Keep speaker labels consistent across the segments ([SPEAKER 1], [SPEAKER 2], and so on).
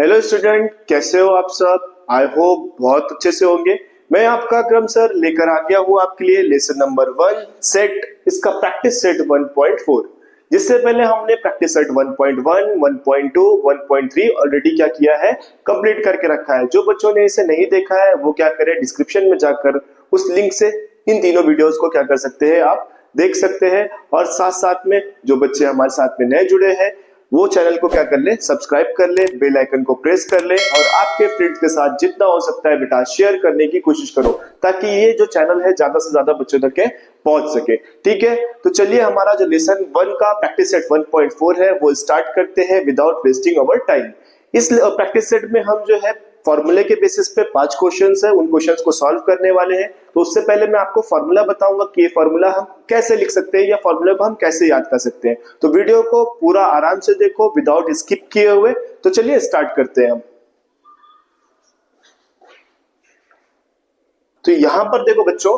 [SPEAKER 1] Hello student, कैसे हो आप सब। आई होप बहुत अच्छे से होंगे। मैं आपका अकरम सर लेकर आ गया हूँ आपके लिए लेसन नंबर 1 सेट, इसका प्रैक्टिस सेट 1.4। जिससे पहले हमने प्रैक्टिस सेट 1.1, 1.2, 1.3 ऑलरेडी क्या किया है, कंप्लीट करके रखा है। जो बच्चों ने इसे नहीं देखा है वो क्या करें, डिस्क्रिप्शन में जाकर उस लिंक से इन तीनों वीडियोस को क्या कर सकते हैं, आप देख सकते हैं। और साथ साथ में जो बच्चे हमारे साथ में नए जुड़े हैं वो चैनल को क्या कर ले, सब्सक्राइब कर ले, बेल आइकन को प्रेस कर ले और आपके फ्रेंड्स के साथ जितना हो सकता है बेटा शेयर करने की कोशिश करो, ताकि ये जो चैनल है ज्यादा से ज्यादा बच्चों तक के पहुंच सके। ठीक है, तो चलिए हमारा जो लेसन 1 का प्रैक्टिस सेट 1.4 है वो स्टार्ट करते हैं विदाउट वेस्टिंग अवर टाइम। इस प्रैक्टिस सेट में हम जो है फॉर्मूले के बेसिस पे 5 क्वेश्चंस है, उन क्वेश्चंस को सॉल्व करने वाले हैं। तो उससे पहले मैं आपको फॉर्मूला बताऊंगा कि ये फॉर्मूला हम कैसे लिख सकते हैं या फॉर्मूला को हम कैसे याद कर सकते हैं। तो वीडियो को पूरा आराम से देखो विदाउट स्किप किए हुए। तो चलिए स्टार्ट करते हैं हम। तो यहां पर देखो बच्चों,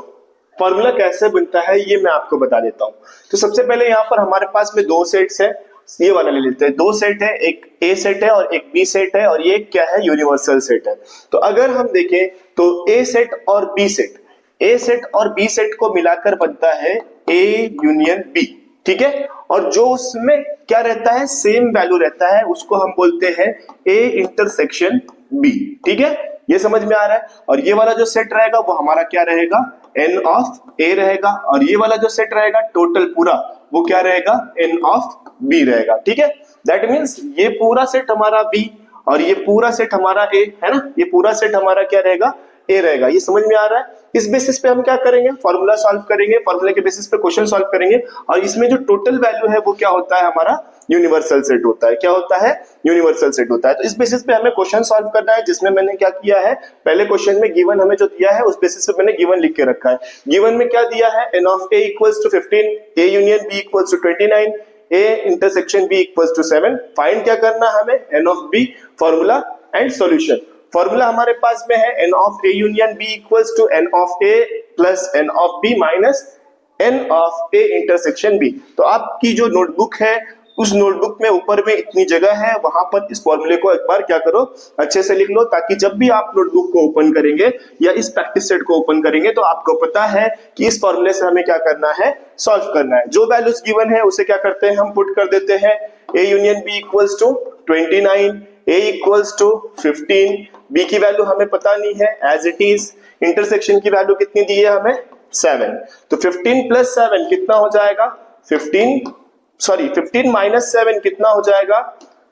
[SPEAKER 1] फॉर्मूला कैसे बनता है ये मैं आपको बता देता हूं। तो सबसे पहले यहां पर हमारे पास में 2 सेट्स है, ये वाला ले लेते हैं। 2 सेट है, एक ए सेट है और एक बी सेट है, और ये क्या है, यूनिवर्सल सेट है। तो अगर हम देखें तो ए सेट और बी सेट, ए सेट और बी सेट को मिलाकर बनता है ए यूनियन बी। ठीक है, और जो उसमें क्या रहता है, सेम वैल्यू रहता है, उसको हम बोलते हैं ए इंटरसेक्शन बी। ठीक है, ये समझ में आ रहा है। और ये वाला जो सेट रहेगा वो हमारा क्या रहेगा, एन ऑफ ए रहेगा, और ये वाला जो सेट रहेगा टोटल पूरा वो क्या रहेगा, एन ऑफ बी रहेगा। ठीक है, दैट मीन्स ये पूरा सेट हमारा बी और ये पूरा सेट हमारा ए है ना, ये पूरा सेट हमारा क्या रहेगा, ए रहेगा। ये समझ में आ रहा है। इस बेसिस पे हम क्या करेंगे, फॉर्मूला सॉल्व करेंगे, फॉर्मूले के बेसिस पे क्वेश्चन सॉल्व करेंगे। और इसमें जो टोटल वैल्यू है वो क्या होता है, हमारा यूनिवर्सल सेट होता है। क्या होता है, यूनिवर्सल सेट होता है। तो इस बेसिस पे हमें क्वेश्चन सॉल्व करना है, जिसमें मैंने क्या किया है, पहले क्वेश्चन में गिवन हमें जो दिया है उस बेसिस पे मैंने गिवन लिख के रखा है। गिवन में क्या दिया है, N of A equals to 15, A union B equals to 29, A intersection B equals to 7। Find क्या करना है हमें, N of B, formula and solution. Formula हमारे पास में है N of A union B equals to N of A plus N of B minus N of A intersection B. तो आपकी जो नोटबुक है उस नोटबुक में ऊपर में इतनी जगह है, वहां पर इस फॉर्मूले को एक बार क्या करो, अच्छे से लिख लो, ताकि जब भी आप नोटबुक को ओपन करेंगे या इस प्रैक्टिस सेट को ओपन करेंगे तो आपको पता है कि इस फॉर्मूले से हमें क्या करना है, सॉल्व करना है। जो वैल्यूज गिवन है उसे क्या करते हैं, हम पुट कर देते हैं। A union B equals to 29, A equals to 15, B की वैल्यू हमें पता नहीं है एज इट इज, इंटरसेक्शन की वैल्यू कितनी दी है हमें, 7। तो 15 प्लस 7 कितना हो जाएगा, 15 माइनस 7 कितना हो जाएगा,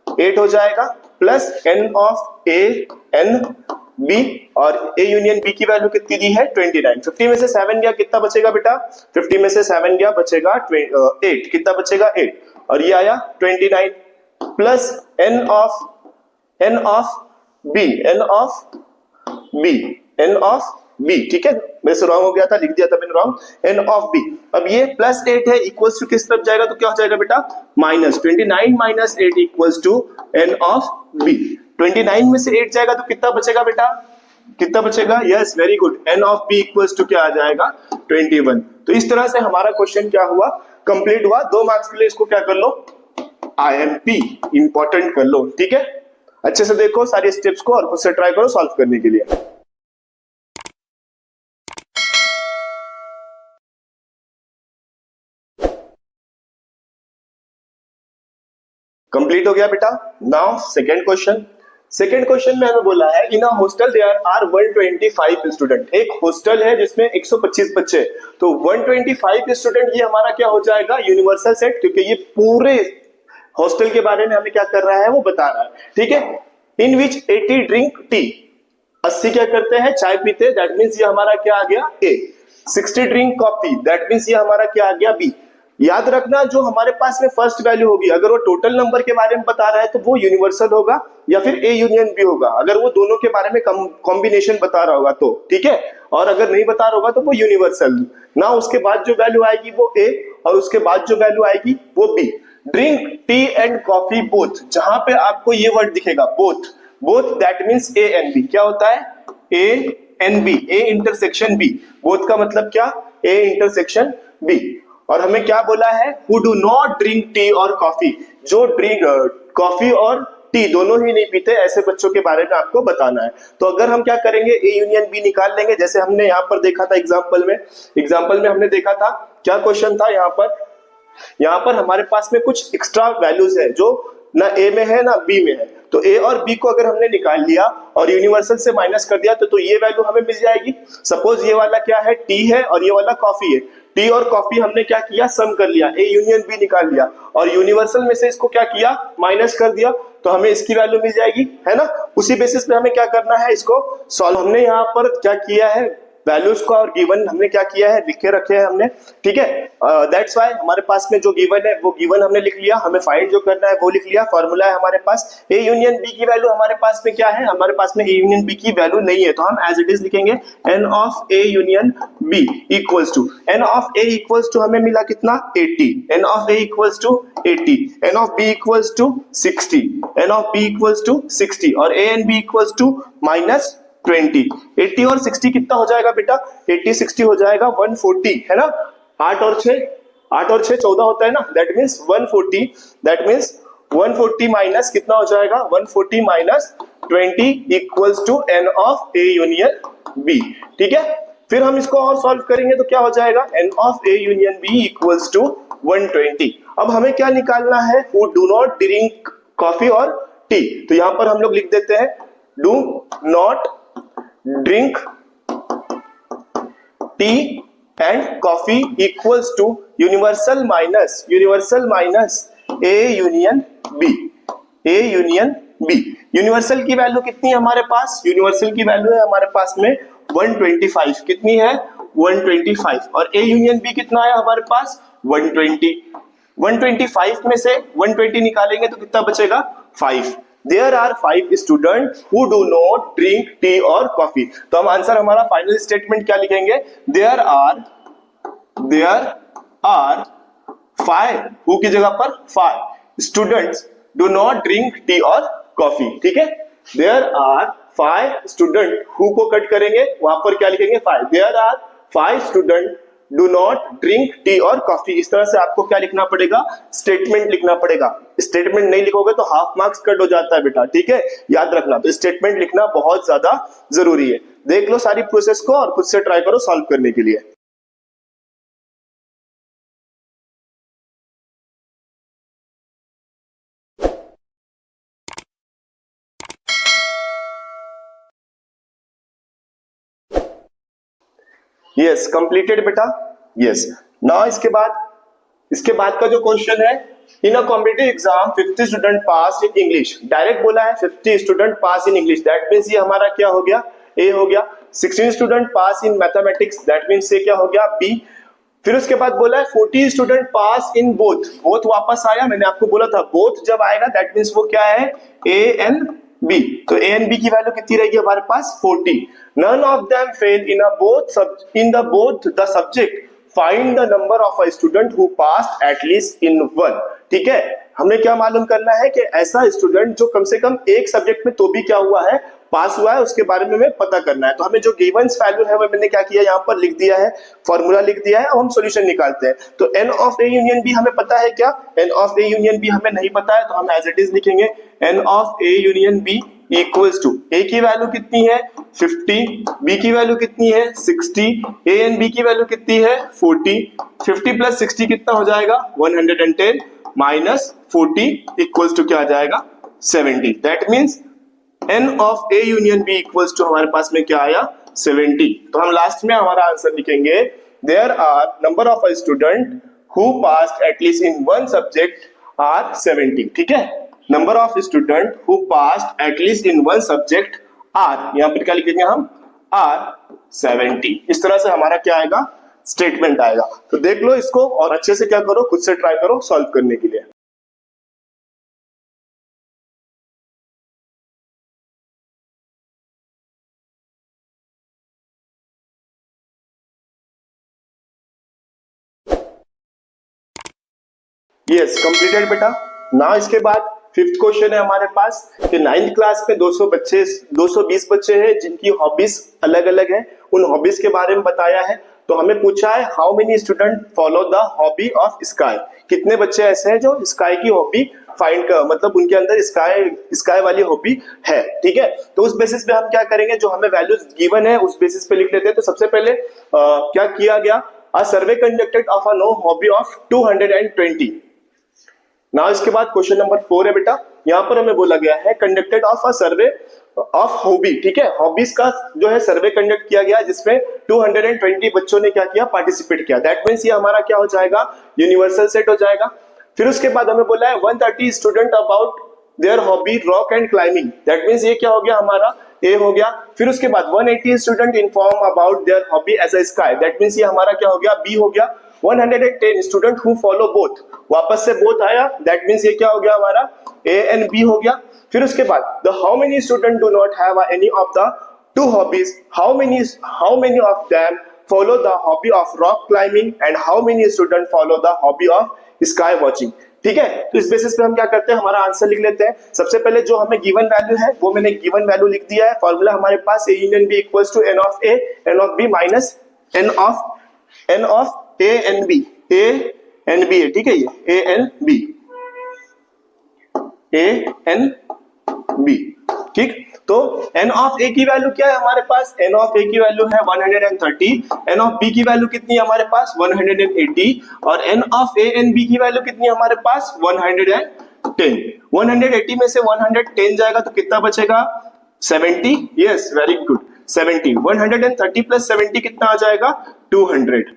[SPEAKER 1] 8 हो जाएगा, plus N of A N B, और ए यूनियन बी की वैल्यू कितनी दी है, 29। 50 में से 7 गया, कितना बचेगा बेटा, 50 में से 7 गया, बचेगा 8, कितना बचेगा 8, और ये आया 29 plus N of B, N of B. ठीक है, मेरे से रॉन्ग हो गया था, लिख दिया था मैंने रॉन्ग, एन ऑफ बी। अब ये प्लस 8 है, इक्वल्स टू किस तरफ जाएगा, तो क्या हो जाएगा बेटा, minus 29 minus 8 equals to N of B. 29 में से 8 जाएगा तो कितना बचेगा बेटा, कितना बचेगा, yes very good, N of B equals to क्या आ जाएगा, 21। तो इस तरह से हमारा क्वेश्चन क्या हुआ, कंप्लीट हुआ। 2 मार्क्स के लिए इसको क्या कर लो, IMP इंपॉर्टेंट कर लो। ठीक है, अच्छे से देखो सारी स्टेप्स को और खुद से ट्राई करो सॉल्व करने के लिए। कंप्लीट हो गया बेटा। Now second question. Second question में हमें बोला है, in a hostel there are 125 student. एक हॉस्टल है जिसमें 125 बच्चे, तो 125 स्टूडेंट, ये हमारा क्या हो जाएगा, यूनिवर्सल सेट, क्योंकि ये पूरे हॉस्टल के बारे में हमें क्या कर रहा है, वो बता रहा है। ठीक है, इन विच 80 ड्रिंक टी, 80 क्या करते हैं, चाय पीते, दैट मीन्स ये हमारा क्या आ गया, ए। 60 ड्रिंक कॉफी, दैट मीन्स ये हमारा क्या आ गया, बी। याद रखना जो हमारे पास में फर्स्ट वैल्यू होगी, अगर वो टोटल नंबर के बारे में बता रहा है तो वो यूनिवर्सल होगा या फिर ए यूनियन बी होगा, अगर वो दोनों के बारे में कॉम्बिनेशन बता रहा होगा तो। ठीक है, और अगर नहीं बता रहा होगा तो वो यूनिवर्सल ना, उसके बाद जो वैल्यू आएगी वो ए और उसके बाद जो वैल्यू आएगी वो B. Drink tea and coffee both, जहां पे आपको ये वर्ड दिखेगा both that means A and B. क्या होता है, A and B, A intersection B. Both का मतलब क्या, ए इंटरसेक्शन बी। और हमें क्या बोला है, who do not drink T और कॉफी, जो ड्रिंक कॉफी और टी दोनों ही नहीं पीते, ऐसे बच्चों के बारे में आपको बताना है। तो अगर हम क्या करेंगे, ए यूनियन बी निकाल लेंगे, जैसे हमने यहाँ पर देखा था एग्जाम्पल में हमने देखा था, क्या क्वेश्चन था यहाँ पर हमारे पास में कुछ एक्स्ट्रा वैल्यूज है जो ना ए में है ना बी में है। तो ए और बी को अगर हमने निकाल लिया और यूनिवर्सल से माइनस कर दिया तो ये वैल्यू हमें मिल जाएगी। सपोज ये वाला क्या है, टी है और ये वाला कॉफी है। टी और कॉफी हमने क्या किया, सम कर लिया, ए यूनियन बी निकाल लिया और यूनिवर्सल में से इसको क्या किया, माइनस कर दिया, तो हमें इसकी वैल्यू मिल जाएगी, है ना। उसी बेसिस पे हमें क्या करना है, इसको सॉल्व। हमने यहाँ पर क्या किया है, वैल्यूज को और गिवन हमने क्या किया है, लिखे रखे हैं हमने, ठीक है। दैट्स व्हाई हमारे पास में जो गिवन है वो गिवन हमने लिख लिया, हमें फाइंड जो करना है वो लिख लिया, फॉर्मूला है हमारे पास। ए यूनियन बी की वैल्यू हमारे पास में क्या है, हमारे पास में ए यूनियन बी की वैल्यू नहीं है, तो हम एज इट इज लिखेंगे N of A union B equals to, N of A equals to हमें मिला कितना, 80, N of A equals to 80, N of B equals to 60, N of B equals to 60 और A and B equals to -20। 80 और 60 कितना हो जाएगा बेटा, 80 60 हो जाएगा 140, है ना। 8 और 6 14 होता है ना, that means 140, that means 140 minus कितना हो जाएगा, 140 minus 20 equals to N of A union B, ठीक है। फिर हम इसको और सॉल्व करेंगे तो क्या हो जाएगा, N of A union B equals to 120। अब हमें क्या निकालना है, who do not drink coffee और टी, तो यहां पर हम लोग लिख देते हैं do not drink tea and coffee equals to universal minus A union B, A union B. Universal की वैल्यू कितनी है हमारे पास, यूनिवर्सल की वैल्यू है हमारे पास में 125, कितनी है 125, और ए यूनियन बी कितना है हमारे पास 120। 125 में से 120 निकालेंगे तो कितना बचेगा 5। There are 5 students who do not drink tea or coffee। तो हम आंसर हमारा फाइनल स्टेटमेंट क्या लिखेंगे, there are 5 who की जगह पर 5 students do not drink tea or coffee, ठीक है। there are 5 students who को कट करेंगे, वहां पर क्या लिखेंगे 5, there are 5 students do not drink T और कॉफी। इस तरह से आपको क्या लिखना पड़ेगा, स्टेटमेंट लिखना पड़ेगा। स्टेटमेंट नहीं लिखोगे तो हाफ मार्क्स कट हो जाता है बेटा, ठीक है, याद रखना। तो स्टेटमेंट लिखना बहुत ज्यादा जरूरी है। देख लो सारी प्रोसेस को और खुद से ट्राई करो सॉल्व करने के लिए। यस कंप्लीटेड बेटा, यस। नाउ इसके बाद का जो क्वेश्चन है, in a competitive exam 50 student pass in English, direct बोला है 50 student pass in English, that means ये हमारा क्या हो गया, ए हो गया। 16 student pass in mathematics, that means ये क्या हो गया, बी। फिर उसके बाद बोला है 40 स्टूडेंट पास इन बोथ वापस आया, मैंने आपको बोला था बोथ जब आएगा दैट मींस वो क्या है, ए एंड बी। तो ए एंड बी की वैल्यू कितनी रहेगी हमारे पास 40। None of them fail in both the subject, find the number of a student who passed at least in one, ठीक है। हमें क्या मालूम करना है कि ऐसा स्टूडेंट जो कम से कम एक सब्जेक्ट में तो भी क्या हुआ है, पास हुआ है, उसके बारे में हमें पता करना है। तो हमें जो गिवंस वैल्यू है वो मैंने क्या किया, यहाँ पर लिख दिया है, फॉर्मूला लिख दिया है। अब हम सॉल्यूशन निकालते हैं। तो n of A union B हमें पता है क्या, n of A union B हमें नहीं पता है, तो हम एज इट इज लिखेंगे N of A union B equals to, A की वैल्यू कितनी है 50, बी की वैल्यू कितनी है 60, ए एंड बी की वैल्यू कितनी है 40। 50 प्लस 60 कितना हो जाएगा 110 माइनस 40 इक्वल्स टू क्या आ जाएगा 70। That means N of A union B equals to हमारे पास में क्या आया 70। तो हम लास्ट में हमारा आंसर लिखेंगे there are number of a student who passed at least in one subject are 70, ठीक है। Number of student who passed at least in one subject are, यहां पर क्या लिखेंगे हम आर 70। इस तरह से हमारा क्या आएगा, स्टेटमेंट आएगा। तो देख लो इसको और अच्छे से क्या करो, खुद से ट्राई करो सॉल्व करने के लिए। यस कंप्लीटेड बेटा। ना इसके बाद फिफ्थ क्वेश्चन है हमारे पास कि 9th क्लास में 220 बच्चे हैं जिनकी हॉबीज अलग अलग है। उन हॉबीज के बारे में बताया है। तो हमें पूछा है how many student follow the hobby of sky, कितने बच्चे ऐसे हैं जो स्काई की हॉबी फाइंड कर, मतलब उनके अंदर स्काई स्काई वाली हॉबी है। ठीक है, तो उस बेसिस पे हम क्या करेंगे, जो हमें वैल्यूज गिवन है उस बेसिस पे लिख लेते हैं। तो सबसे पहले क्या किया गया, a survey conducted of a no hobby of 220। Now इसके बाद क्वेश्चन नंबर 4 है बेटा, यहां पर हमें बोला गया है conducted of a survey of hobby. ठीक है, हॉबीज का जो है सर्वे कंडक्ट किया गया जिसमें 220 बच्चों ने क्या किया, पार्टिसिपेट किया। दैट मींस ये हमारा क्या हो जाएगा, यूनिवर्सल सेट हो जाएगा। फिर उसके बाद हमें बोला है 130 student about their hobby rock and climbing. That means ये क्या हो गया, हमारा ए हो गया। फिर उसके बाद 180 student inform about their hobby as a sky. That means ये हमारा क्या हो गया, बी हो गया। 110 स्टूडेंट हु फॉलो बोथ, वापस से बोथ आया। दैट मींस ये क्या हो गया, हमारा ए एंड बी हो गया। फिर उसके बाद the how many student do not have any of the two hobbies, how many of them follow the hobby of rock climbing and how many students follow the hobby of sky watching। ठीक है, तो इस basis पे हम क्या करते हैं, हमारा आंसर लिख लेते हैं। सबसे पहले जो हमें गिवन वैल्यू है वो मैंने गिवन वैल्यू लिख दिया है। फॉर्मूला हमारे पास A union B equals to N of A n of B minus N of A N B, A N B है। ठीक है, ये A N B, A N B. ठीक, तो एन ऑफ ए की वैल्यू क्या है हमारे पास, एन ऑफ ए की वैल्यू है 130, एन ऑफ बी की वैल्यू कितनी है हमारे पास 180, और N of A N B की वैल्यू कितनी है हमारे पास 110। 180 में से 110 जाएगा तो कितना बचेगा 70। Yes, very good, 70। 130 प्लस 70 कितना आ जाएगा 200।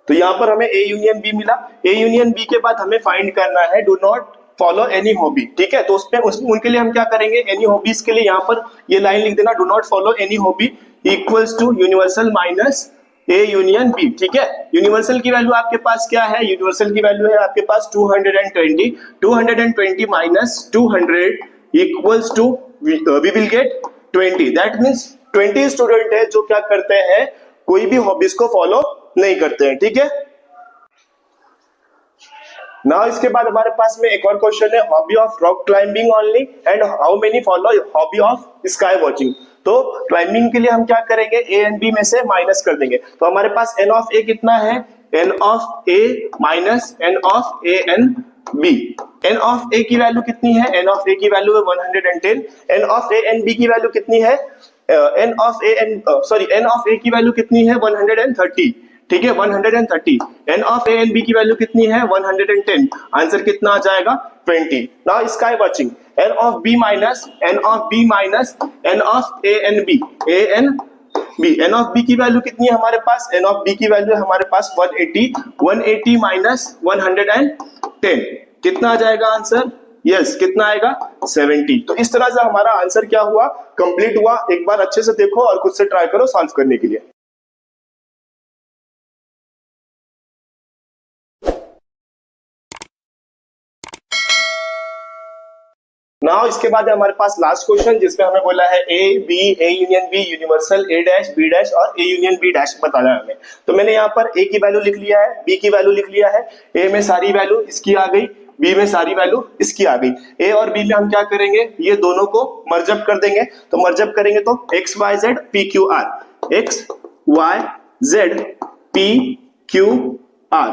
[SPEAKER 1] तो यहां पर हमें ए यूनियन बी मिला। ए यूनियन बी के बाद हमें फाइंड करना है do not follow any hobby. ठीक है, तो उसमें उनके लिए हम क्या करेंगे, एनी हॉबीज के लिए यहाँ पर ये लाइन लिख देना, do not follow any hobby equals to universal minus A union B. ठीक है, यूनिवर्सल की वैल्यू आपके पास क्या है, यूनिवर्सल की वैल्यू है आपके पास 220। 220 माइनस 200 equals to we will get 20। That means 20 student है जो क्या करते हैं, कोई भी हॉबीज को फॉलो नहीं करते हैं। ठीक है, ना इसके बाद हमारे पास में एक और क्वेश्चन है, hobby of rock climbing only and how many follow hobby of sky watching. तो क्लाइंबिंग के लिए हम क्या करेंगे, ए एंड बी में से माइनस कर देंगे। तो हमारे पास एन ऑफ ए कितना है, N of A minus N of A N B. N of A की वैल्यू कितनी है, एन ऑफ ए की वैल्यू है 110। N of A N B की वैल्यू कितनी है, एन ऑफ ए की वैल्यू कितनी है 130। ठीक है, 130। N of A N B की वैल्यू कितनी है 110। आंसर कितना आ जाएगा 20। Now sky watching, N of B minus N of B minus N of A N B, A N B. N of B की वैल्यू कितनी है हमारे पास, एन ऑफ बी की वैल्यू है हमारे पास 180। 180 माइनस 110 कितना आ जाएगा आंसर, यस कितना आएगा 70। तो इस तरह से हमारा आंसर क्या हुआ, कंप्लीट हुआ। एक बार अच्छे से देखो और खुद से ट्राई करो सॉल्व करने के लिए। नाउ इसके बाद है हमारे पास लास्ट क्वेश्चन जिसमें हमें बोला है A B, A union B, universal A dash B dash और ए यूनियन बी डैश बताना है हमें। तो मैंने यहाँ पर ए की वैल्यू लिख लिया है, बी की वैल्यू लिख लिया है। ए में सारी वैल्यू इसकी आ गई, बी में सारी वैल्यू इसकी आ गई। ए और बी में हम क्या करेंगे, ये दोनों को मर्जअप कर देंगे। तो मर्जअप करेंगे तो X Y Z P Q R, X Y Z P Q R,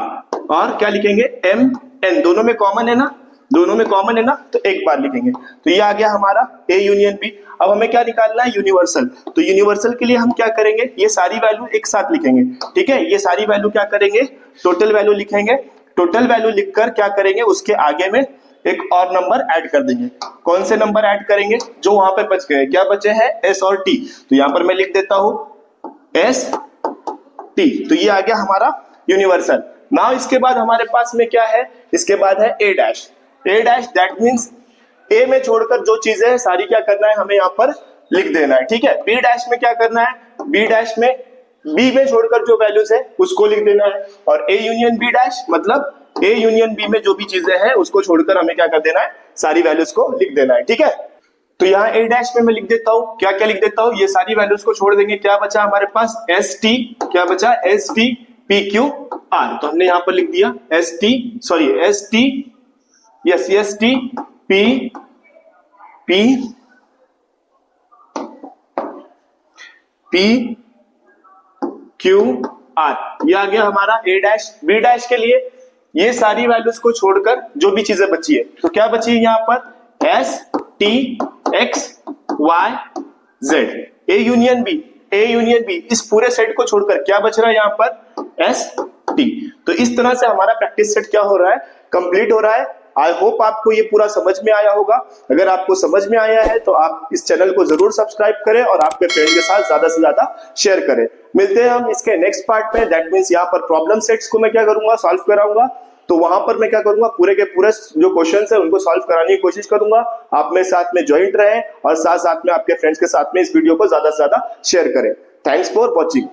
[SPEAKER 1] और क्या लिखेंगे एम एन, दोनों में कॉमन है ना, दोनों में कॉमन है ना, तो एक बार लिखेंगे। तो ये आ गया हमारा ए यूनियन बी। अब हमें क्या निकालना है, यूनिवर्सल। तो यूनिवर्सल के लिए हम क्या करेंगे, ये सारी वैल्यू एक साथ लिखेंगे। ठीक है, ये सारी वैल्यू क्या करेंगे, टोटल वैल्यू लिखेंगे। टोटल वैल्यू लिखकर क्या करेंगे, उसके आगे में एक और नंबर ऐड कर देंगे। कौन से नंबर ऐड करेंगे, जो वहां पे बच गए, क्या बचे हैं एस और टी। तो यहां पर मैं लिख देता हूं एस टी। तो ये आ गया हमारा यूनिवर्सल। नाउ इसके बाद हमारे पास में क्या है, इसके बाद है A dash. A dash that means A में छोड़कर जो चीजें हैं सारी क्या करना है, हमें यहाँ पर लिख देना है। ठीक है, बी डैश में क्या करना है, बी डैश में बी में छोड़कर जो वैल्यूज है उसको लिख देना है। और ए यूनियन बी डैश मतलब ए यूनियन बी में जो भी चीजें हैं उसको छोड़कर हमें क्या कर देना है, सारी वैल्यूज को लिख देना है। ठीक है, तो यहाँ ए डैश में मैं लिख देता हूँ, क्या क्या लिख देता हूँ, ये सारी वैल्यूज को छोड़ देंगे। क्या बचा हमारे पास एस टी, क्या बचा S T P Q are. तो हमने यहाँ पर लिख दिया S T yes S T P Q are, ये आ गया हमारा ए डैश। बी डैश के लिए ये सारी वैल्यूज को छोड़कर जो भी चीजें बची है, तो क्या बची है यहाँ पर S T X Y Z, A union B, A union B, इस पूरे सेट को छोड़कर क्या बच रहा है यहाँ पर एस टी। तो इस तरह से हमारा प्रैक्टिस सेट क्या हो रहा है, कंप्लीट हो रहा है। आई होप आपको ये पूरा समझ में आया होगा। अगर आपको समझ में आया है तो आप इस चैनल को जरूर सब्सक्राइब करें और आपके फ्रेंड के साथ ज्यादा से ज्यादा शेयर करें। मिलते हैं हम इसके नेक्स्ट पार्ट में, दैट मींस यहाँ पर प्रॉब्लम सेट्स को मैं क्या करूंगा, सॉल्व कराऊंगा। तो वहां पर मैं क्या करूंगा, पूरे के पूरे जो क्वेश्चंस है उनको सॉल्व कराने की कोशिश करूंगा। आप मेरे साथ में ज्वाइंट रहें और साथ साथ में आपके फ्रेंड्स के साथ में इस वीडियो को ज्यादा से ज्यादा शेयर करें। Thanks for watching.